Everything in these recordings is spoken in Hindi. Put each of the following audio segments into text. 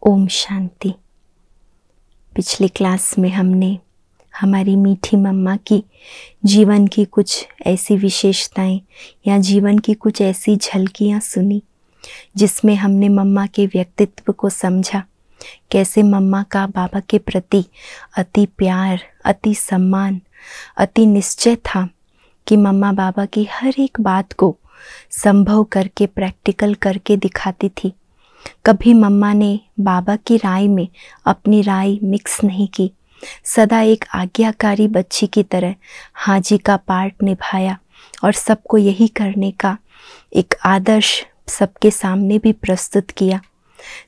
ओम शांति। पिछली क्लास में हमने हमारी मीठी मम्मा की जीवन की कुछ ऐसी विशेषताएं या जीवन की कुछ ऐसी झलकियां सुनी जिसमें हमने मम्मा के व्यक्तित्व को समझा। कैसे मम्मा का बाबा के प्रति अति प्यार, अति सम्मान, अति निश्चय था कि मम्मा बाबा की हर एक बात को संभव करके, प्रैक्टिकल करके दिखाती थी। कभी मम्मा ने बाबा की राय में अपनी राय मिक्स नहीं की। सदा एक आज्ञाकारी बच्ची की तरह हाजी का पार्ट निभाया और सबको यही करने का एक आदर्श सबके सामने भी प्रस्तुत किया।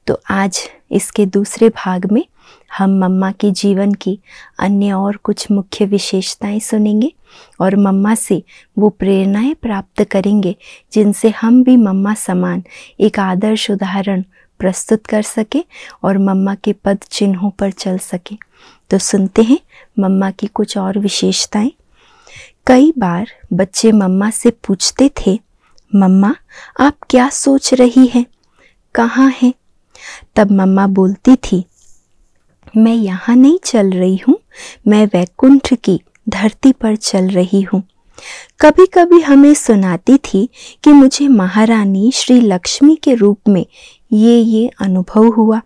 तो आज इसके दूसरे भाग में हम मम्मा के जीवन की अन्य और कुछ मुख्य विशेषताएं सुनेंगे और मम्मा से वो प्रेरणाएं प्राप्त करेंगे जिनसे हम भी मम्मा समान एक आदर्श उदाहरण प्रस्तुत कर सके और मम्मा के पद चिन्हों पर चल सके। तो सुनते हैं मम्मा की कुछ और विशेषताएं। कई बार बच्चे मम्मा से पूछते थे, मम्मा आप क्या सोच रही हैं, कहाँ हैं? तब मम्मा बोलती थी, मैं यहाँ नहीं चल रही हूँ, मैं वैकुंठ की धरती पर चल रही हूँ। कभी कभी हमें सुनाती थी कि मुझे महारानी श्री लक्ष्मी के रूप में ये अनुभव हुआ।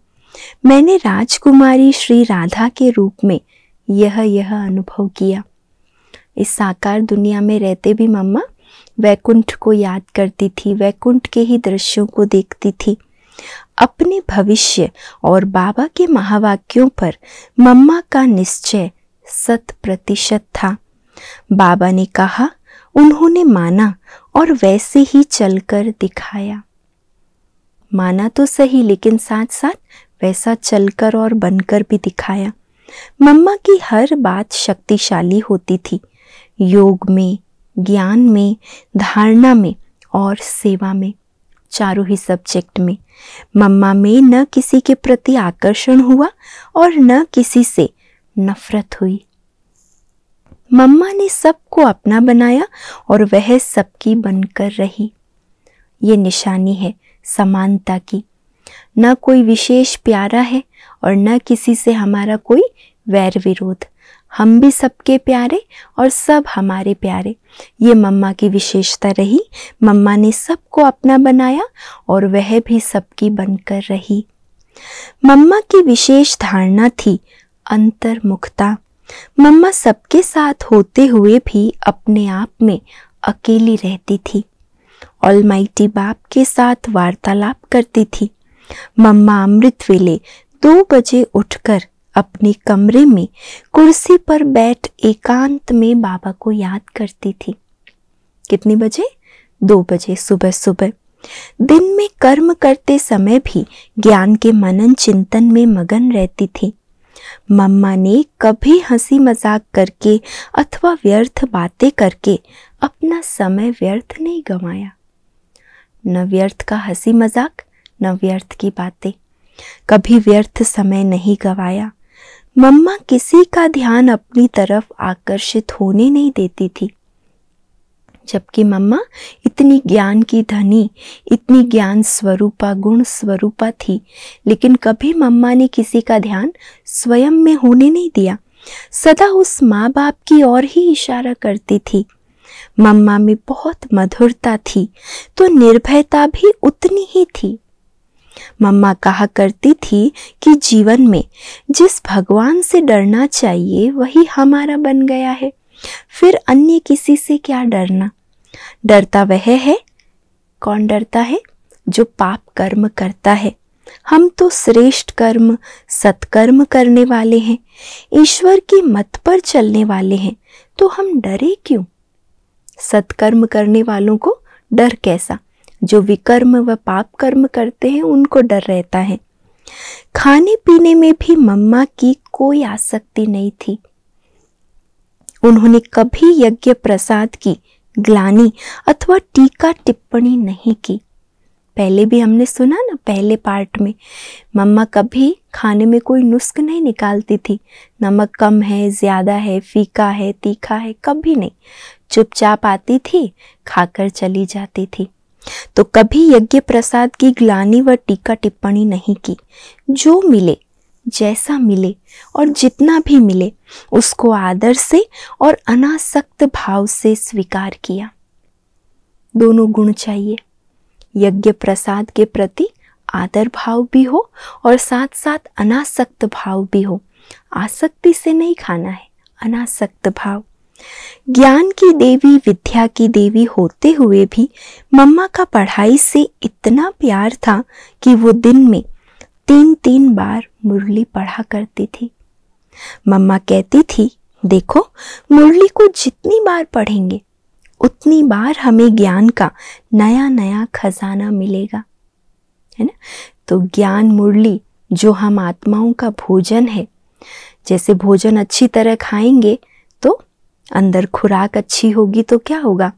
मैंने राजकुमारी श्री राधा के रूप में यह अनुभव किया। इस साकार दुनिया में रहते भी मम्मा वैकुंठ को याद करती थी, वैकुंठ के ही दृश्यों को देखती थी। अपने भविष्य और बाबा के महावाक्यों पर मम्मा का निश्चय 100% था। बाबा ने कहा, उन्होंने माना और वैसे ही चलकर दिखाया। माना तो सही, लेकिन साथ साथ वैसा चलकर और बनकर भी दिखाया। मम्मा की हर बात शक्तिशाली होती थी, योग में, ज्ञान में, धारणा में और सेवा में, चारों ही सब्जेक्ट में। मम्मा में न किसी के प्रति आकर्षण हुआ और न किसी से नफरत हुई। मम्मा ने सबको अपना बनाया और वह सबकी बनकर रही। ये निशानी है समानता की। न कोई विशेष प्यारा है और न किसी से हमारा कोई वैर विरोध। हम भी सबके प्यारे और सब हमारे प्यारे। ये मम्मा की विशेषता रही। मम्मा ने सबको अपना बनाया और वह भी सबकी बनकर रही। मम्मा की विशेष धारणा थी अंतर्मुखता। मम्मा सबके साथ होते हुए भी अपने आप में अकेली रहती थी। ऑलमाइटी बाप के साथ वार्तालाप करती थी। मम्मा अमृत वेले 2 बजे उठकर अपने कमरे में कुर्सी पर बैठ एकांत में बाबा को याद करती थी। कितनी बजे? 2 बजे सुबह सुबह। दिन में कर्म करते समय भी ज्ञान के मनन चिंतन में मगन रहती थी। मम्मा ने कभी हंसी मजाक करके अथवा व्यर्थ बातें करके अपना समय व्यर्थ नहीं गंवाया। न व्यर्थ का हंसी मजाक, न व्यर्थ की बातें, कभी व्यर्थ समय नहीं गंवाया। मम्मा किसी का ध्यान अपनी तरफ आकर्षित होने नहीं देती थी। जबकि मम्मा इतनी ज्ञान की धनी, इतनी ज्ञान स्वरूपा, गुण स्वरूपा थी, लेकिन कभी मम्मा ने किसी का ध्यान स्वयं में होने नहीं दिया। सदा उस माँ बाप की ओर ही इशारा करती थी। मम्मा में बहुत मधुरता थी तो निर्भयता भी उतनी ही थी। मम्मा कहा करती थी कि जीवन में जिस भगवान से डरना चाहिए वही हमारा बन गया है, फिर अन्य किसी से क्या डरना। डरता वह है, कौन डरता है? जो पाप कर्म करता है। हम तो श्रेष्ठ कर्म, सत्कर्म करने वाले हैं, ईश्वर की मत पर चलने वाले हैं, तो हम डरे क्यों? सत्कर्म करने वालों को डर कैसा? जो विकर्म व पाप कर्म करते हैं उनको डर रहता है। खाने पीने में भी मम्मा की कोई आसक्ति नहीं थी। उन्होंने कभी यज्ञ प्रसाद की ग्लानि अथवा टीका टिप्पणी नहीं की। पहले भी हमने सुना ना, पहले पार्ट में मम्मा कभी खाने में कोई नुस्ख नहीं निकालती थी। नमक कम है, ज़्यादा है, फीका है, तीखा है, कभी नहीं। चुपचाप आती थी, खाकर चली जाती थी। तो कभी यज्ञ प्रसाद की ग्लानि व टीका टिप्पणी नहीं की। जो मिले, जैसा मिले और जितना भी मिले उसको आदर से और अनासक्त भाव से स्वीकार किया। दोनों गुण चाहिए, यज्ञ प्रसाद के प्रति आदर भाव भी हो और साथ साथ अनासक्त भाव भी हो। आसक्ति से नहीं खाना है, अनासक्त भाव। ज्ञान की देवी, विद्या की देवी होते हुए भी मम्मा का पढ़ाई से इतना प्यार था कि वो दिन में 3-3 बार मुरली पढ़ा करती थी। मम्मा कहती थी, देखो मुरली को जितनी बार पढ़ेंगे उतनी बार हमें ज्ञान का नया नया खजाना मिलेगा, है ना। तो ज्ञान मुरली जो हम आत्माओं का भोजन है, जैसे भोजन अच्छी तरह खाएंगे तो अंदर खुराक अच्छी होगी तो क्या होगा,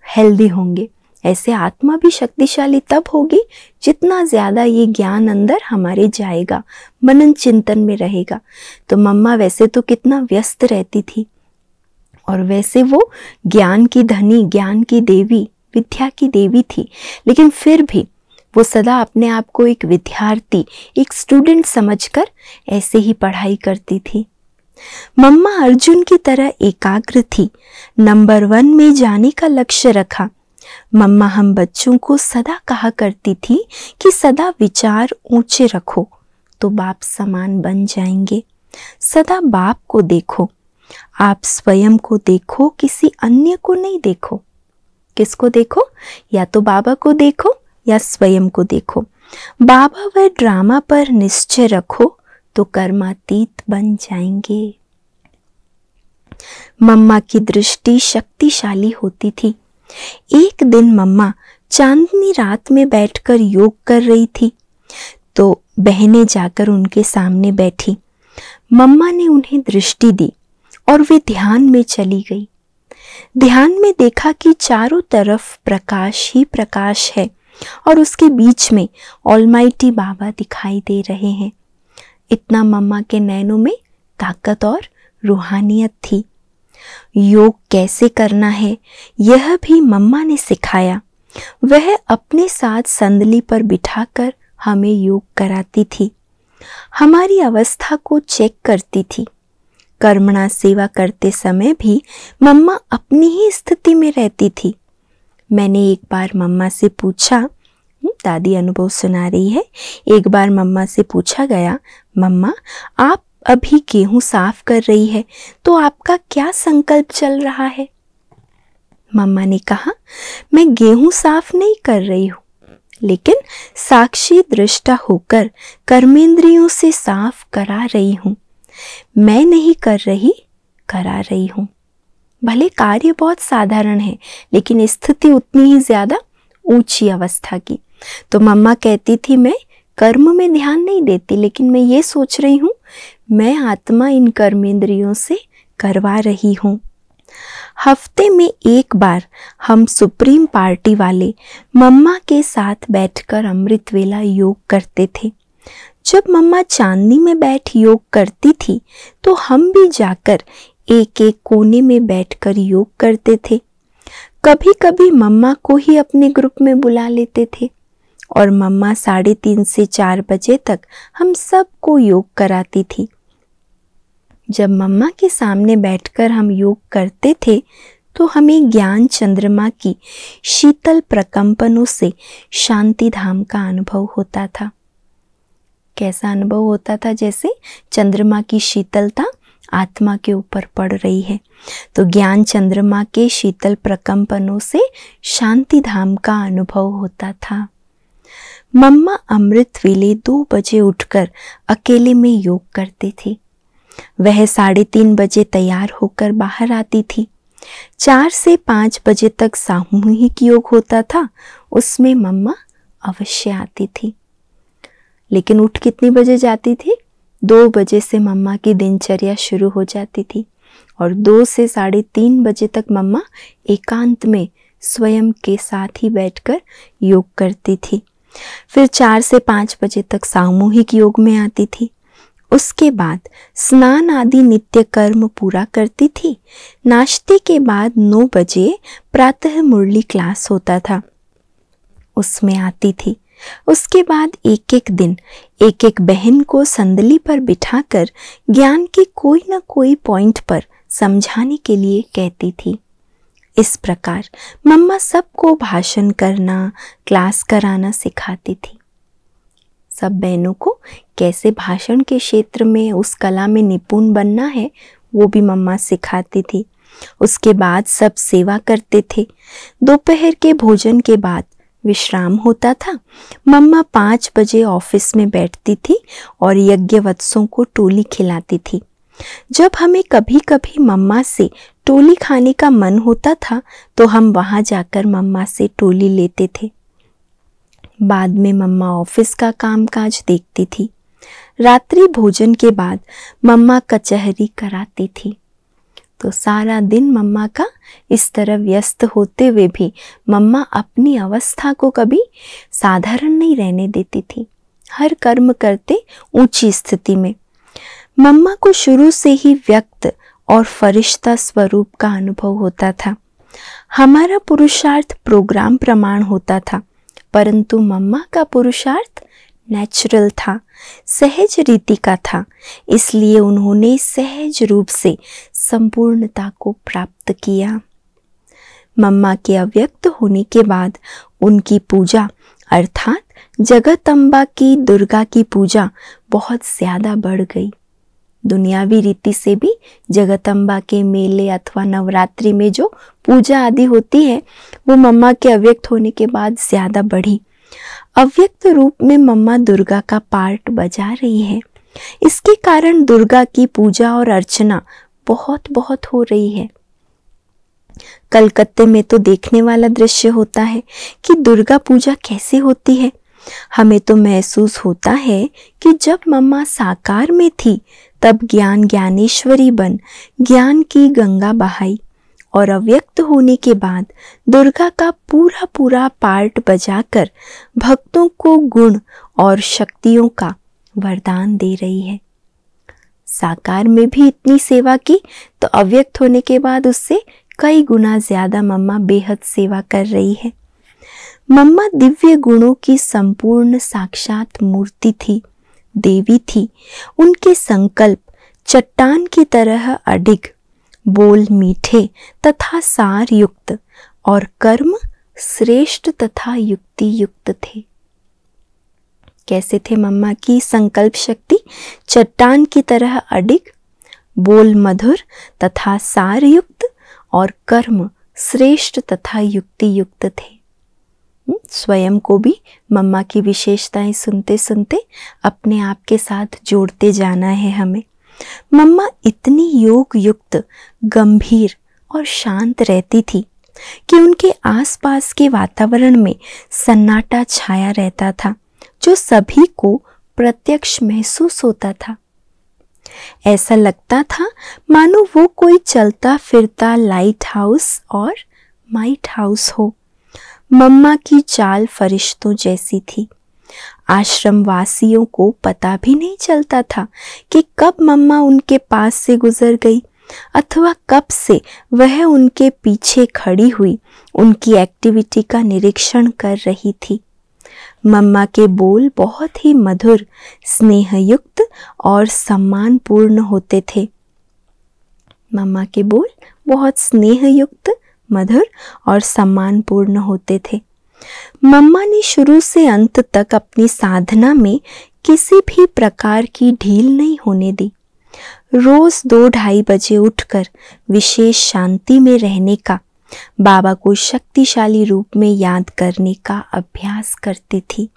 हेल्दी होंगे। ऐसे आत्मा भी शक्तिशाली तब होगी जितना ज़्यादा ये ज्ञान अंदर हमारे जाएगा, मनन चिंतन में रहेगा। तो मम्मा वैसे तो कितना व्यस्त रहती थी और वैसे वो ज्ञान की धनी, ज्ञान की देवी, विद्या की देवी थी, लेकिन फिर भी वो सदा अपने आप को एक विद्यार्थी, एक स्टूडेंट समझकर ऐसे ही पढ़ाई करती थी। मम्मा अर्जुन की तरह एकाग्र थी, नंबर 1 में जाने का लक्ष्य रखा। मम्मा हम बच्चों को सदा कहा करती थी कि सदा विचार ऊंचे रखो तो बाप समान बन जाएंगे। सदा बाप को देखो, आप स्वयं को देखो, किसी अन्य को नहीं देखो। किसको देखो? या तो बाबा को देखो या स्वयं को देखो। बाबा व ड्रामा पर निश्चय रखो तो कर्मातीत बन जाएंगे। मम्मा की दृष्टि शक्तिशाली होती थी। एक दिन मम्मा चांदनी रात में बैठकर योग कर रही थी तो बहनें जाकर उनके सामने बैठी। मम्मा ने उन्हें दृष्टि दी और वे ध्यान में चली गई। ध्यान में देखा कि चारों तरफ प्रकाश ही प्रकाश है और उसके बीच में ऑलमाइटी बाबा दिखाई दे रहे हैं। इतना मम्मा के नैनों में ताकत और रूहानियत थी। योग कैसे करना है यह भी मम्मा ने सिखाया। वह अपने साथ संदली पर बिठाकर हमें योग कराती थी, हमारी अवस्था को चेक करती थी। कर्मणा सेवा करते समय भी मम्मा अपनी ही स्थिति में रहती थी। मैंने एक बार मम्मा से पूछा, दादी अनुभव सुना रही है, एक बार मम्मा से पूछा गया, मम्मा आप अभी गेहूं साफ कर रही है तो आपका क्या संकल्प चल रहा है? मम्मा ने कहा, मैं गेहूं साफ नहीं कर रही हूँ, लेकिन साक्षी दृष्टा होकर कर्मेंद्रियों से साफ करा रही हूँ। मैं नहीं कर रही, करा रही हूँ। भले कार्य बहुत साधारण है लेकिन स्थिति उतनी ही ज्यादा ऊंची अवस्था की। तो मम्मा कहती थी, मैं कर्म में ध्यान नहीं देती, लेकिन मैं ये सोच रही हूँ मैं आत्मा इन कर्मेंद्रियों से करवा रही हूँ। हफ्ते में एक बार हम सुप्रीम पार्टी वाले मम्मा के साथ बैठकर अमृत वेला योग करते थे। जब मम्मा चांदनी में बैठ योग करती थी तो हम भी जाकर एक एक कोने में बैठकर योग करते थे। कभी कभी मम्मा को ही अपने ग्रुप में बुला लेते थे और मम्मा 3:30 से 4 बजे तक हम सबको योग कराती थी। जब मम्मा के सामने बैठकर हम योग करते थे तो हमें ज्ञान चंद्रमा की शीतल प्रकंपनों से शांति धाम का अनुभव होता था। कैसा अनुभव होता था? जैसे चंद्रमा की शीतलता आत्मा के ऊपर पड़ रही है। तो ज्ञान चंद्रमा के शीतल प्रकंपनों से शांति धाम का अनुभव होता था। मम्मा अमृत वेले 2 बजे उठकर अकेले में योग करती थी। वह 3:30 बजे तैयार होकर बाहर आती थी। 4 से 5 बजे तक सामूहिक योग होता था, उसमें मम्मा अवश्य आती थी। लेकिन उठ कितनी बजे जाती थी? 2 बजे से मम्मा की दिनचर्या शुरू हो जाती थी और 2 से 3:30 बजे तक मम्मा एकांत में स्वयं के साथ ही बैठकर योग करती थी। फिर 4 से 5 बजे तक सामूहिक योग में आती थी। उसके बाद स्नान आदि नित्य कर्म पूरा करती थी। नाश्ते के बाद 9 बजे प्रातः मुरली क्लास होता था। उसमें आती थी। उसके बाद एक एक दिन एक एक बहन को संदली पर बिठाकर ज्ञान के कोई न कोई पॉइंट पर समझाने के लिए कहती थी। इस प्रकार मम्मा सबको भाषण करना, क्लास कराना सिखाती थी। सब बहनों को कैसे भाषण के क्षेत्र में उस कला में निपुण बनना है वो भी मम्मा सिखाती थी। उसके बाद सब सेवा करते थे। दोपहर के भोजन के बाद विश्राम होता था। मम्मा 5 बजे ऑफिस में बैठती थी और यज्ञवत्सों को टोली खिलाती थी। जब हमें कभी कभी मम्मा से टोली खाने का मन होता था तो हम वहाँ जाकर मम्मा से टोली लेते थे। बाद में मम्मा ऑफिस का कामकाज देखती थी। रात्रि भोजन के बाद मम्मा कचहरी कराती थी। तो सारा दिन मम्मा का इस तरह व्यस्त होते हुए भी मम्मा अपनी अवस्था को कभी साधारण नहीं रहने देती थी। हर कर्म करते ऊंची स्थिति में। मम्मा को शुरू से ही व्यक्त और फरिश्ता स्वरूप का अनुभव होता था। हमारा पुरुषार्थ प्रोग्राम प्रमाण होता था, परंतु मम्मा का पुरुषार्थ नेचुरल था, सहज रीति का था। इसलिए उन्होंने सहज रूप से संपूर्णता को प्राप्त किया। मम्मा के अव्यक्त होने के बाद उनकी पूजा अर्थात जगदम्बा की, दुर्गा की पूजा बहुत ज़्यादा बढ़ गई। दुनियावी रीति से भी जगदम्बा के मेले अथवा नवरात्रि में जो पूजा आदि होती है वो मम्मा के अव्यक्त होने के बाद ज़्यादा बढ़ी। अव्यक्त रूप में मम्मा दुर्गा का पार्ट बजा रही है। इसके कारण दुर्गा की पूजा और अर्चना बहुत बहुत हो रही है। कलकत्ते में तो देखने वाला दृश्य होता है कि दुर्गा पूजा कैसे होती है। हमें तो महसूस होता है कि जब मम्मा साकार में थी तब ज्ञान ज्ञानेश्वरी बन ज्ञान की गंगा बहाई और अव्यक्त होने के बाद दुर्गा का पूरा पूरा पार्ट बजाकर भक्तों को गुण और शक्तियों का वरदान दे रही है। साकार में भी इतनी सेवा की तो अव्यक्त होने के बाद उससे कई गुना ज्यादा मम्मा बेहद सेवा कर रही है। मम्मा दिव्य गुणों की संपूर्ण साक्षात मूर्ति थी, देवी थी। उनके संकल्प चट्टान की तरह अडिग, बोल मीठे तथा सार युक्त और कर्म श्रेष्ठ तथा युक्ति युक्त थे। कैसे थे मम्मा की संकल्प शक्ति? चट्टान की तरह अडिग, बोल मधुर तथा सार युक्त और कर्म श्रेष्ठ तथा युक्ति युक्त थे। स्वयं को भी मम्मा की विशेषताएं सुनते सुनते अपने आप के साथ जोड़ते जाना है हमें। मम्मा इतनी योग युक्त, गंभीर और शांत रहती थी कि उनके आसपास के वातावरण में सन्नाटा छाया रहता था, जो सभी को प्रत्यक्ष महसूस होता था। ऐसा लगता था मानो वो कोई चलता फिरता लाइट हाउस और माइट हाउस हो। मम्मा की चाल फरिश्तों जैसी थी। आश्रम वासियों को पता भी नहीं चलता था कि कब मम्मा उनके पास से गुजर गई अथवा कब से वह उनके पीछे खड़ी हुई उनकी एक्टिविटी का निरीक्षण कर रही थी। मम्मा के बोल बहुत ही मधुर, स्नेहयुक्त और सम्मानपूर्ण होते थे। मम्मा के बोल बहुत स्नेहयुक्त, मधुर और सम्मानपूर्ण होते थे। मम्मा ने शुरू से अंत तक अपनी साधना में किसी भी प्रकार की ढील नहीं होने दी। रोज 2-2:30 बजे उठकर विशेष शांति में रहने का, बाबा को शक्तिशाली रूप में याद करने का अभ्यास करती थी।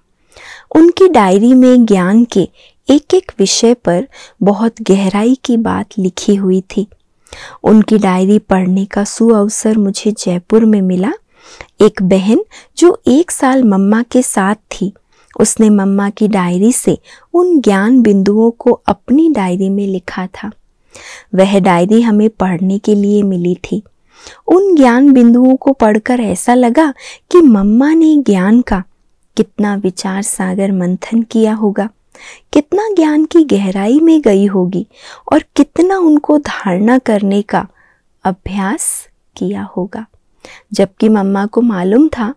उनकी डायरी में ज्ञान के एक एक विषय पर बहुत गहराई की बात लिखी हुई थी। उनकी डायरी पढ़ने का सुअवसर मुझे जयपुर में मिला। एक बहन जो 1 साल मम्मा के साथ थी, उसने मम्मा की डायरी से उन ज्ञान बिंदुओं को अपनी डायरी में लिखा था। वह डायरी हमें पढ़ने के लिए मिली थी। उन ज्ञान बिंदुओं को पढ़कर ऐसा लगा कि मम्मा ने ज्ञान का कितना विचार सागर मंथन किया होगा, कितना ज्ञान की गहराई में गई होगी और कितना उनको धारणा करने का अभ्यास किया होगा। जबकि मम्मा को मालूम था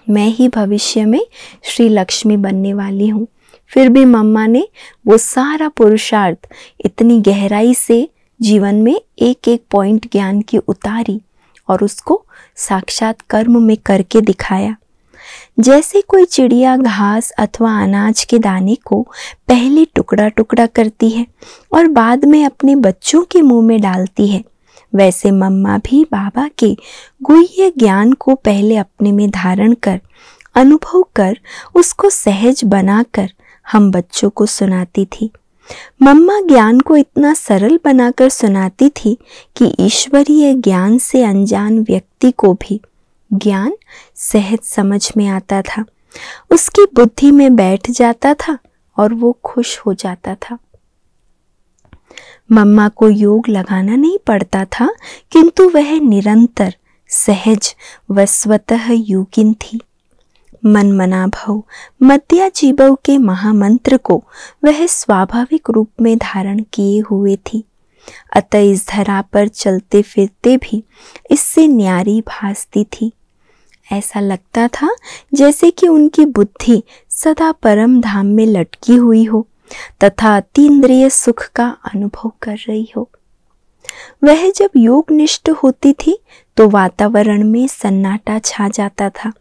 मैं ही भविष्य में श्री लक्ष्मी बनने वाली हूँ। फिर भी मम्मा ने वो सारा पुरुषार्थ इतनी गहराई से जीवन में एक एक पॉइंट ज्ञान की उतारी और उसको साक्षात कर्म में करके दिखाया। जैसे कोई चिड़िया घास अथवा अनाज के दाने को पहले टुकड़ा टुकड़ा करती है और बाद में अपने बच्चों के मुंह में डालती है, वैसे मम्मा भी बाबा के गुह्य ज्ञान को पहले अपने में धारण कर, अनुभव कर, उसको सहज बनाकर हम बच्चों को सुनाती थी। मम्मा ज्ञान को इतना सरल बनाकर सुनाती थी कि ईश्वरीय ज्ञान से अनजान व्यक्ति को भी ज्ञान सहज समझ में आता था, उसकी बुद्धि में बैठ जाता था और वो खुश हो जाता था। मम्मा को योग लगाना नहीं पड़ता था, किंतु वह निरंतर सहज व स्वतः योगिन थी। मन मना भव मध्या जीवव के महामंत्र को वह स्वाभाविक रूप में धारण किए हुए थी, अतः इस धरा पर चलते फिरते भी इससे न्यारी भासती थी। ऐसा लगता था जैसे कि उनकी बुद्धि सदा परम धाम में लटकी हुई हो तथा अतीन्द्रिय सुख का अनुभव कर रही हो। वह जब योग निष्ठ होती थी तो वातावरण में सन्नाटा छा जाता था।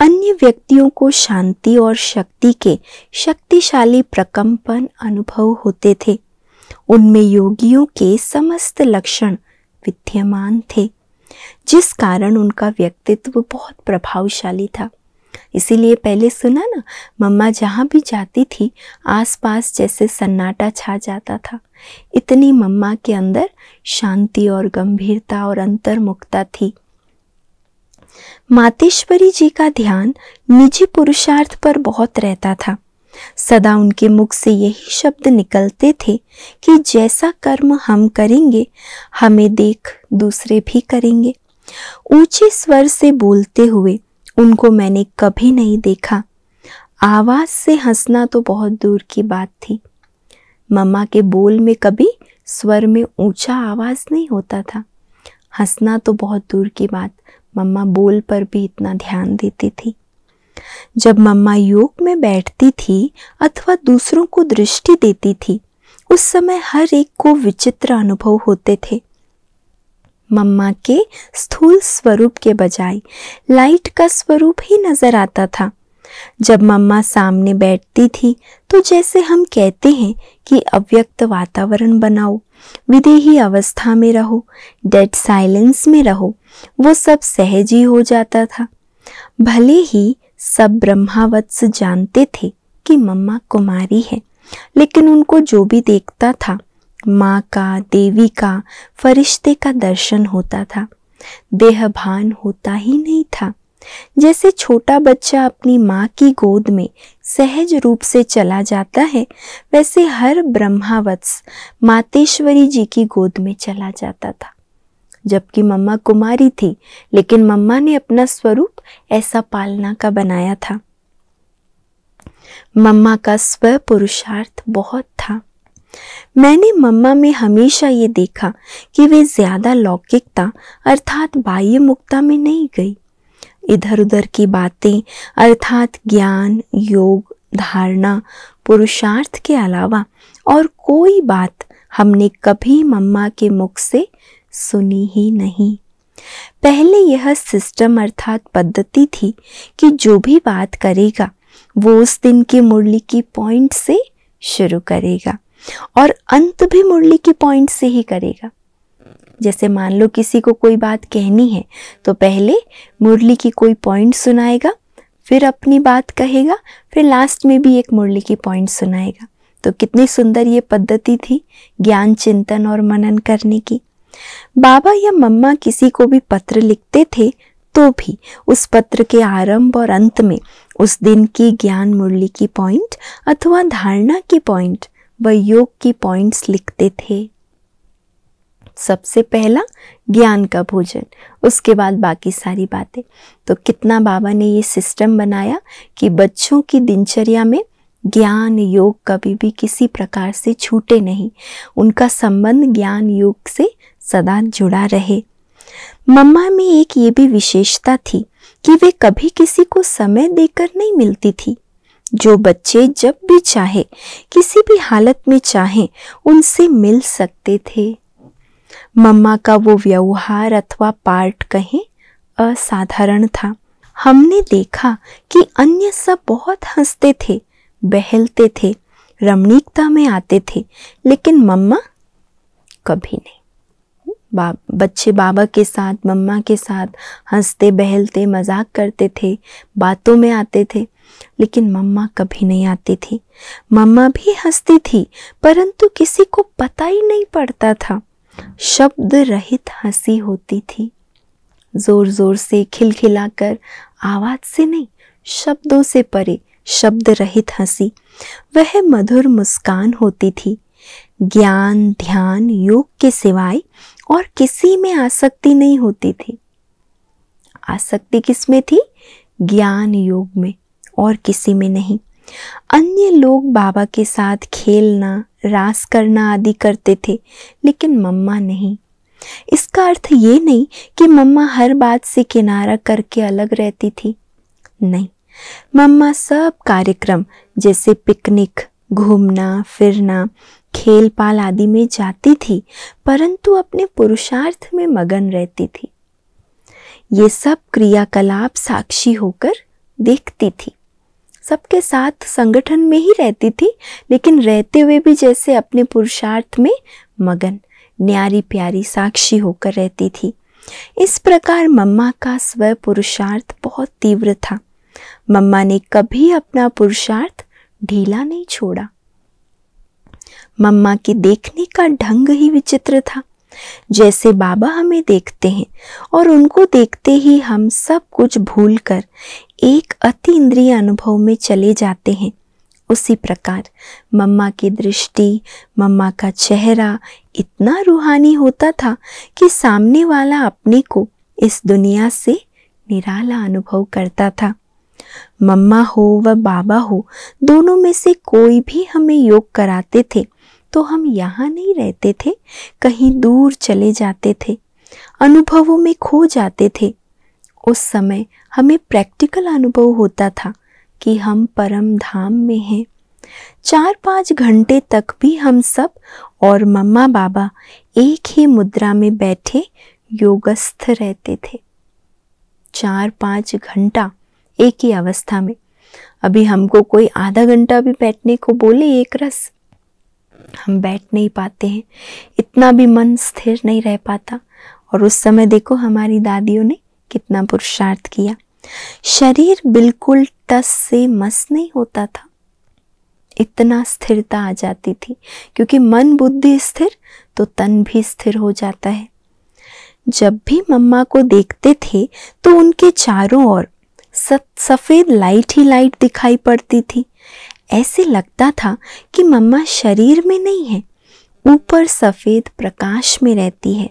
अन्य व्यक्तियों को शांति और शक्ति के शक्तिशाली प्रकंपन अनुभव होते थे। उनमें योगियों के समस्त लक्षण विद्यमान थे, जिस कारण उनका व्यक्तित्व बहुत प्रभावशाली था। इसीलिए पहले सुना ना, मम्मा जहाँ भी जाती थी आसपास जैसे सन्नाटा छा जाता था। इतनी मम्मा के अंदर शांति और गंभीरता और अंतर्मुखता थी। मातेश्वरी जी का ध्यान निजी पुरुषार्थ पर बहुत रहता था। सदा उनके मुख से यही शब्द निकलते थे कि जैसा कर्म हम करेंगे हमें देख दूसरे भी करेंगे। ऊंचे स्वर से बोलते हुए उनको मैंने कभी नहीं देखा। आवाज से हंसना तो बहुत दूर की बात थी। मम्मा के बोल में कभी स्वर में ऊंचा आवाज नहीं होता था। हंसना तो बहुत दूर की बात, मम्मा बोल पर भी इतना ध्यान देती थी। जब मम्मा योग में बैठती थी अथवा दूसरों को दृष्टि देती थी, उस समय हर एक को विचित्र अनुभव होते थे। मम्मा के स्थूल स्वरूप के बजाय लाइट का स्वरूप ही नजर आता था। जब मम्मा सामने बैठती थी तो जैसे हम कहते हैं कि अव्यक्त वातावरण बनाओ, विदेही अवस्था में रहो, डेड साइलेंस में रहो, वो सब सहज ही हो जाता था। भले ही सब ब्रह्मावत्स जानते थे कि मम्मा कुमारी है, लेकिन उनको जो भी देखता था माँ का, देवी का, फरिश्ते का दर्शन होता था। देह भान होता ही नहीं था। जैसे छोटा बच्चा अपनी माँ की गोद में सहज रूप से चला जाता है, वैसे हर ब्रह्मावत्स मातेश्वरी जी की गोद में चला जाता था। जबकि मम्मा कुमारी थी, लेकिन मम्मा ने अपना स्वरूप ऐसा पालना का बनाया था। मम्मा का स्व पुरुषार्थ बहुत था। मैंने मम्मा में हमेशा ये देखा कि वे ज्यादा लौकिकता अर्थात बाह्य मुक्ता में नहीं गई। इधर उधर की बातें अर्थात ज्ञान, योग, धारणा, पुरुषार्थ के अलावा और कोई बात हमने कभी मम्मा के मुख से सुनी ही नहीं। पहले यह सिस्टम अर्थात पद्धति थी कि जो भी बात करेगा वो उस दिन की मुरली की पॉइंट से शुरू करेगा और अंत भी मुरली की पॉइंट से ही करेगा। जैसे मान लो किसी को कोई बात कहनी है तो पहले मुरली की कोई पॉइंट सुनाएगा, फिर अपनी बात कहेगा, फिर लास्ट में भी एक मुरली की पॉइंट सुनाएगा। तो कितनी सुंदर ये पद्धति थी ज्ञान चिंतन और मनन करने की। बाबा या मम्मा किसी को भी पत्र लिखते थे तो भी उस पत्र के आरंभ और अंत में उस दिन की ज्ञान मुरली की पॉइंट अथवा धारणा की पॉइंट व योग की पॉइंट्स लिखते थे। सबसे पहला ज्ञान का भोजन, उसके बाद बाकी सारी बातें। तो कितना बाबा ने ये सिस्टम बनाया कि बच्चों की दिनचर्या में ज्ञान योग कभी भी किसी प्रकार से छूटे नहीं, उनका संबंध ज्ञान योग से सदा जुड़ा रहे। मम्मा में एक ये भी विशेषता थी कि वे कभी किसी को समय देकर नहीं मिलती थी। जो बच्चे जब भी चाहे, किसी भी हालत में चाहे, उनसे मिल सकते थे। मम्मा का वो व्यवहार अथवा पार्ट कहें असाधारण था। हमने देखा कि अन्य सब बहुत हंसते थे, बहलते थे, रमणीकता में आते थे, लेकिन मम्मा कभी नहीं। बच्चे बाबा के साथ, मम्मा के साथ हंसते, बहलते, मजाक करते थे, बातों में आते थे, लेकिन मम्मा कभी नहीं आती थी। मम्मा भी हंसती थी, परंतु किसी को पता ही नहीं पड़ता था। शब्द रहित हंसी होती थी, जोर जोर से, खिलखिलाकर, आवाज से नहीं, शब्दों से परे, शब्द रहित हंसी। वह मधुर मुस्कान होती थी। ज्ञान, ध्यान, योग के सिवाय और किसी में आसक्ति नहीं होती थी। आसक्ति किस में थी? ज्ञान योग में, और किसी में नहीं। अन्य लोग बाबा के साथ खेलना, रास करना आदि करते थे, लेकिन मम्मा नहीं। इसका अर्थ ये नहीं कि मम्मा हर बात से किनारा करके अलग रहती थी, नहीं। मम्मा सब कार्यक्रम जैसे पिकनिक, घूमना फिरना, खेल पाल आदि में जाती थी, परंतु अपने पुरुषार्थ में मगन रहती थी। ये सब क्रियाकलाप साक्षी होकर देखती थी। सबके साथ संगठन में ही रहती थी, लेकिन रहते हुए भी जैसे अपने पुरुषार्थ में मगन, न्यारी प्यारी साक्षी होकर रहती थी। इस प्रकार मम्मा का स्व पुरुषार्थ बहुत तीव्र था। मम्मा ने कभी अपना पुरुषार्थ ढीला नहीं छोड़ा। मम्मा के देखने का ढंग ही विचित्र था। जैसे बाबा हमें देखते हैं और उनको देखते ही हम सब कुछ भूलकर एक अति इंद्रिय अनुभव में चले जाते हैं, उसी प्रकार मम्मा की दृष्टि, मम्मा का चेहरा इतना रूहानी होता था कि सामने वाला अपने को इस दुनिया से निराला अनुभव करता था। मम्मा हो व बाबा हो, दोनों में से कोई भी हमें योग कराते थे तो हम यहाँ नहीं रहते थे, कहीं दूर चले जाते थे, अनुभवों में खो जाते थे। उस समय हमें प्रैक्टिकल अनुभव होता था कि हम परम धाम में हैं। 4-5 घंटे तक भी हम सब और मम्मा बाबा एक ही मुद्रा में बैठे योगस्थ रहते थे। 4-5 घंटा एक ही अवस्था में। अभी हमको कोई आधा घंटा भी बैठने को बोले एक रस, हम बैठ नहीं पाते हैं, इतना भी मन स्थिर नहीं रह पाता। और उस समय देखो हमारी दादियों ने कितना पुरुषार्थ किया। शरीर बिल्कुल टस से मस नहीं होता था, इतना स्थिरता आ जाती थी, क्योंकि मन बुद्धि स्थिर तो तन भी स्थिर हो जाता है। जब भी मम्मा को देखते थे तो उनके चारों ओर सफेद लाइट ही लाइट दिखाई पड़ती थी। ऐसे लगता था कि मम्मा शरीर में नहीं है, ऊपर सफेद प्रकाश में रहती है।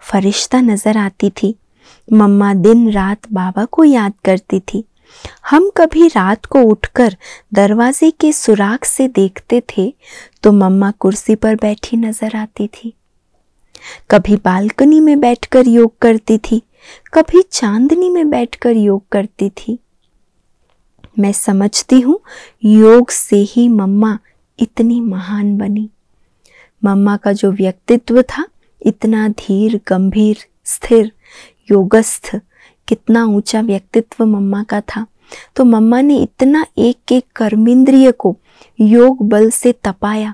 फरिश्ता नजर आती थी। मम्मा दिन रात बाबा को याद करती थी। हम कभी रात को उठकर दरवाजे के सुराख से देखते थे तो मम्मा कुर्सी पर बैठी नजर आती थी। कभी बालकनी में बैठकर योग करती थी, कभी चांदनी में बैठकर योग करती थी। मैं समझती हूँ योग से ही मम्मा इतनी महान बनी। मम्मा का जो व्यक्तित्व था, इतना धीर, गंभीर, स्थिर, योगस्थ, कितना ऊंचा व्यक्तित्व मम्मा का था। तो मम्मा ने इतना एक एक कर्मेंद्रिय को योग बल से तपाया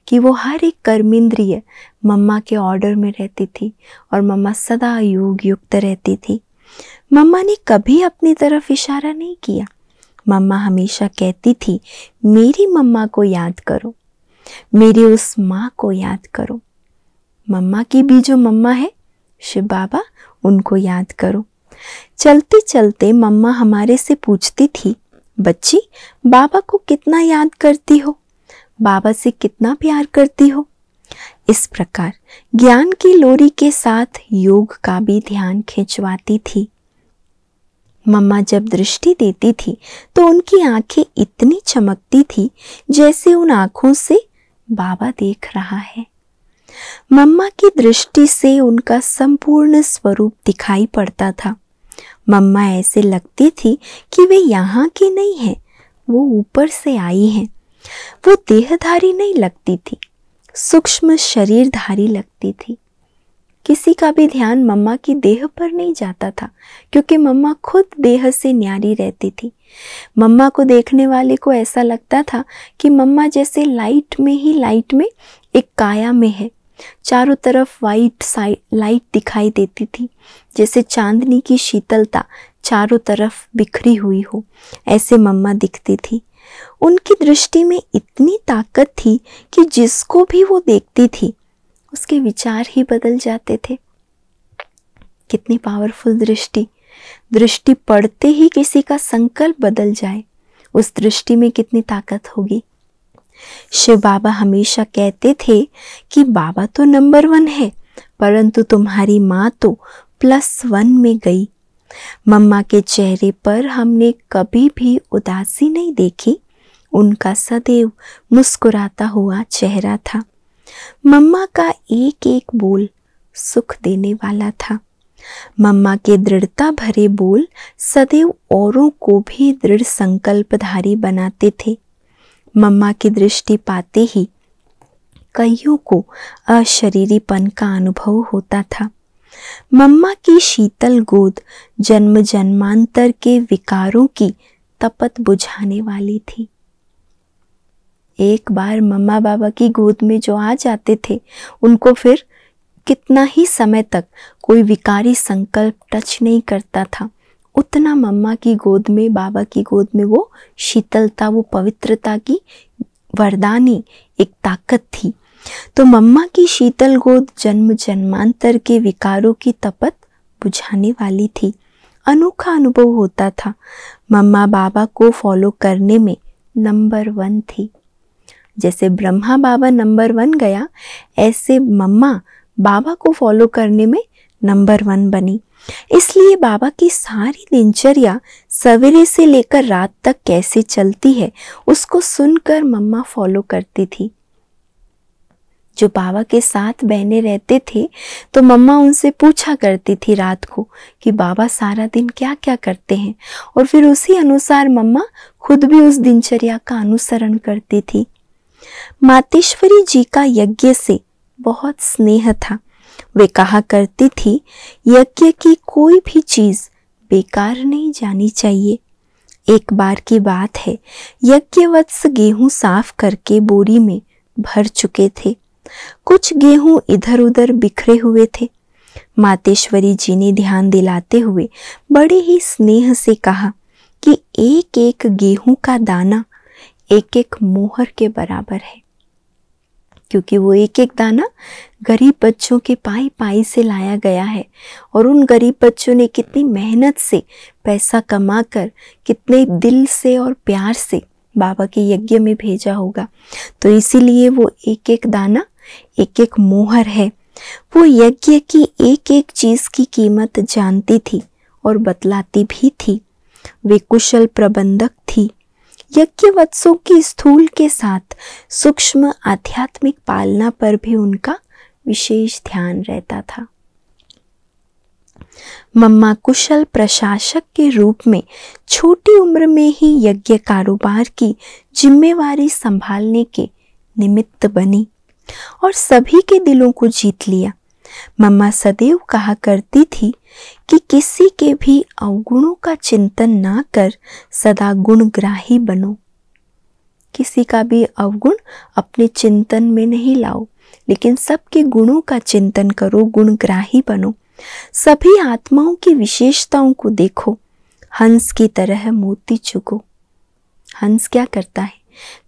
कि वो हर एक कर्मेंद्रिय मम्मा के ऑर्डर में रहती थी और मम्मा सदा योग युक्त रहती थी। मम्मा ने कभी अपनी तरफ इशारा नहीं किया। मम्मा हमेशा कहती थी, मेरी मम्मा को याद करो, मेरी उस माँ को याद करो। मम्मा की भी जो मम्मा है शिव बाबा, उनको याद करो। चलते चलते मम्मा हमारे से पूछती थी, बच्ची बाबा को कितना याद करती हो, बाबा से कितना प्यार करती हो। इस प्रकार ज्ञान की लोरी के साथ योग का भी ध्यान खिंचवाती थी। मम्मा जब दृष्टि देती थी तो उनकी आंखें इतनी चमकती थी जैसे उन आंखों से बाबा देख रहा है। मम्मा की दृष्टि से उनका संपूर्ण स्वरूप दिखाई पड़ता था। मम्मा ऐसे लगती थी कि वे यहाँ की नहीं है, वो ऊपर से आई हैं। वो देहधारी नहीं लगती थी, सूक्ष्म शरीरधारी लगती थी। किसी का भी ध्यान मम्मा की देह पर नहीं जाता था, क्योंकि मम्मा खुद देह से न्यारी रहती थी। मम्मा को देखने वाले को ऐसा लगता था कि मम्मा जैसे लाइट में ही लाइट में एक काया में है। चारों तरफ वाइट लाइट दिखाई देती थी, जैसे चांदनी की शीतलता चारों तरफ बिखरी हुई हो, ऐसे मम्मा दिखती थी। उनकी दृष्टि में इतनी ताकत थी कि जिसको भी वो देखती थी उसके विचार ही बदल जाते थे। कितनी पावरफुल दृष्टि! दृष्टि पड़ते ही किसी का संकल्प बदल जाए, उस दृष्टि में कितनी ताकत होगी। शिव बाबा हमेशा कहते थे कि बाबा तो नंबर 1 है, परंतु तुम्हारी माँ तो +1 में गई। मम्मा के चेहरे पर हमने कभी भी उदासी नहीं देखी, उनका सदैव मुस्कुराता हुआ चेहरा था। मम्मा का एक एक बोल सुख देने वाला था। मम्मा के दृढ़ता भरे बोल सदैव औरों को भी दृढ़ संकल्पधारी बनाते थे। मम्मा की दृष्टि पाते ही कईयों को अशरीरीपन का अनुभव होता था। मम्मा की शीतल गोद जन्म जन्मांतर के विकारों की तपत बुझाने वाली थी। एक बार मम्मा बाबा की गोद में जो आ जाते थे, उनको फिर कितना ही समय तक कोई विकारी संकल्प टच नहीं करता था। उतना मम्मा की गोद में, बाबा की गोद में वो शीतलता, वो पवित्रता की वरदानी एक ताकत थी। तो मम्मा की शीतल गोद जन्म जन्मांतर के विकारों की तपत बुझाने वाली थी। अनोखा अनुभव होता था। मम्मा बाबा को फॉलो करने में नंबर 1 थी। जैसे ब्रह्मा बाबा नंबर 1 गया, ऐसे मम्मा बाबा को फॉलो करने में नंबर 1 बनी। इसलिए बाबा की सारी दिनचर्या सवेरे से लेकर रात तक कैसे चलती है, उसको सुनकर मम्मा फॉलो करती थी। जो बाबा के साथ बहने रहते थे, तो मम्मा उनसे पूछा करती थी रात को कि बाबा सारा दिन क्या क्या करते हैं, और फिर उसी अनुसार मम्मा खुद भी उस दिनचर्या का अनुसरण करती थी। मातेश्वरी जी का यज्ञ से बहुत स्नेह था। वे कहा करती थी, यज्ञ की कोई भी चीज बेकार नहीं जानी चाहिए। एक बार की बात है, यज्ञवत्स गेहूं साफ करके बोरी में भर चुके थे। कुछ गेहूं इधर उधर बिखरे हुए थे। मातेश्वरी जी ने ध्यान दिलाते हुए बड़े ही स्नेह से कहा कि एक एक गेहूं का दाना एक एक मोहर के बराबर है, क्योंकि वो एक एक दाना गरीब बच्चों के पाई पाई से लाया गया है, और उन गरीब बच्चों ने कितनी मेहनत से पैसा कमाकर, कितने दिल से और प्यार से बाबा के यज्ञ में भेजा होगा। तो इसीलिए वो एक एक दाना एक एक मोहर है। वो यज्ञ की एक एक चीज की कीमत जानती थी और बतलाती भी थी। वे कुशल प्रबंधक थी। यज्ञवत्सों की स्थूल के साथ सूक्ष्म आध्यात्मिक पालना पर भी उनका विशेष ध्यान रहता था। मम्मा कुशल प्रशासक के रूप में छोटी उम्र में ही यज्ञ कारोबार की जिम्मेवारी संभालने के निमित्त बनी और सभी के दिलों को जीत लिया। मम्मा सदैव कहा करती थी कि किसी के भी अवगुणों का चिंतन ना कर सदा गुणग्राही बनो। किसी का भी अवगुण अपने चिंतन में नहीं लाओ, लेकिन सबके गुणों का चिंतन करो, गुणग्राही बनो। सभी आत्माओं की विशेषताओं को देखो, हंस की तरह मोती चुगो। हंस क्या करता है?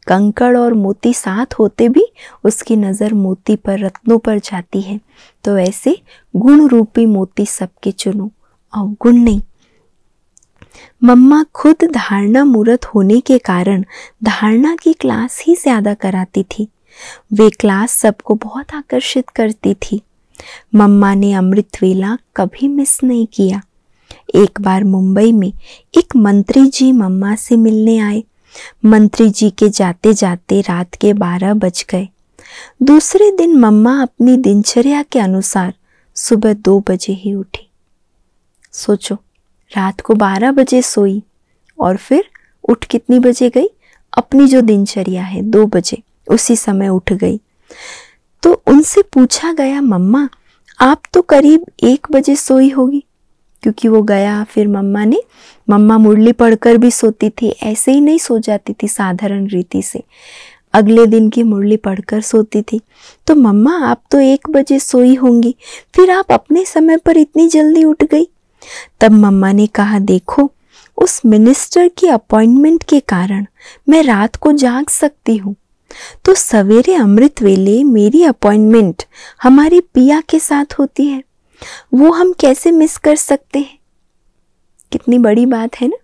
कंकड़ और मोती साथ होते भी उसकी नजर मोती पर, रत्नों पर जाती है। तो ऐसे गुण रूपी मोती सबके चुनो, अवगुण नहीं। मम्मा खुद धारणा मूर्त होने के कारण धारणा की क्लास ही ज्यादा कराती थी। वे क्लास सबको बहुत आकर्षित करती थी। मम्मा ने अमृत वेला कभी मिस नहीं किया। एक बार मुंबई में एक मंत्री जी मम्मा से मिलने आए। मंत्री जी के जाते जाते रात के 12 बज गए। दूसरे दिन मम्मा अपनी दिनचर्या के अनुसार सुबह 2 बजे ही उठी। सोचो, रात को 12 बजे सोई और फिर उठ कितनी बजे गई? अपनी जो दिनचर्या है 2 बजे उसी समय उठ गई। तो उनसे पूछा गया, मम्मा आप तो करीब 1 बजे सोई होगी, क्योंकि वो गया। फिर मम्मा मुरली पढ़कर भी सोती थी, ऐसे ही नहीं सो जाती थी साधारण रीति से, अगले दिन की मुरली पढ़कर सोती थी। तो मम्मा आप तो 1 बजे सोई होंगी, फिर आप अपने समय पर इतनी जल्दी उठ गई। तब मम्मा ने कहा, देखो उस मिनिस्टर की अपॉइंटमेंट के कारण मैं रात को जाग सकती हूँ, तो सवेरे अमृत वेले मेरी अपॉइंटमेंट हमारी पिया के साथ होती है, वो हम कैसे मिस कर सकते हैं। कितनी बड़ी बात है ना।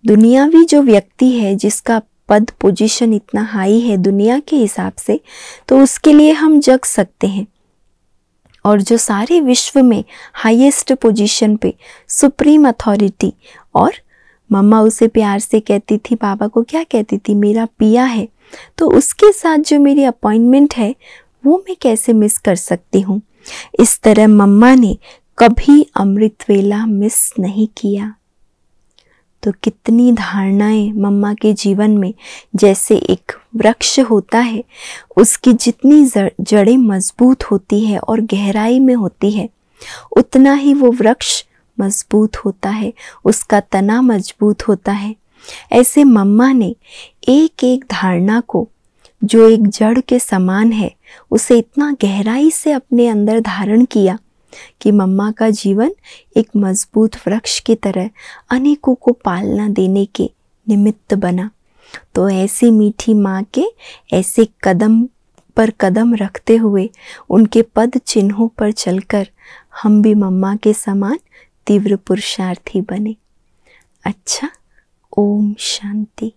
दुनियावी जो व्यक्ति है, जिसका पद पोजीशन इतना हाई है दुनिया के हिसाब से, तो उसके लिए हम जग सकते हैं। और जो सारे विश्व में हाईएस्ट पोजीशन पे सुप्रीम अथॉरिटी, और मम्मा उसे प्यार से कहती थी, बाबा को क्या कहती थी, मेरा पिया है, तो उसके साथ जो मेरी अपॉइंटमेंट है वो मैं कैसे मिस कर सकती हूँ। इस तरह मम्मा ने कभी अमृत वेला मिस नहीं किया। तो कितनी धारणाएं मम्मा के जीवन में, जैसे एक वृक्ष होता है, उसकी जितनी जड़ें मजबूत होती है और गहराई में होती है, उतना ही वो वृक्ष मजबूत होता है, उसका तना मजबूत होता है। ऐसे मम्मा ने एक एक धारणा को, जो एक जड़ के समान है, उसे इतना गहराई से अपने अंदर धारण किया कि मम्मा का जीवन एक मजबूत वृक्ष की तरह अनेकों को पालना देने के निमित्त बना। तो ऐसी मीठी माँ के ऐसे कदम पर कदम रखते हुए, उनके पद चिन्हों पर चलकर हम भी मम्मा के समान तीव्र पुरुषार्थी बने। अच्छा, ओम शांति।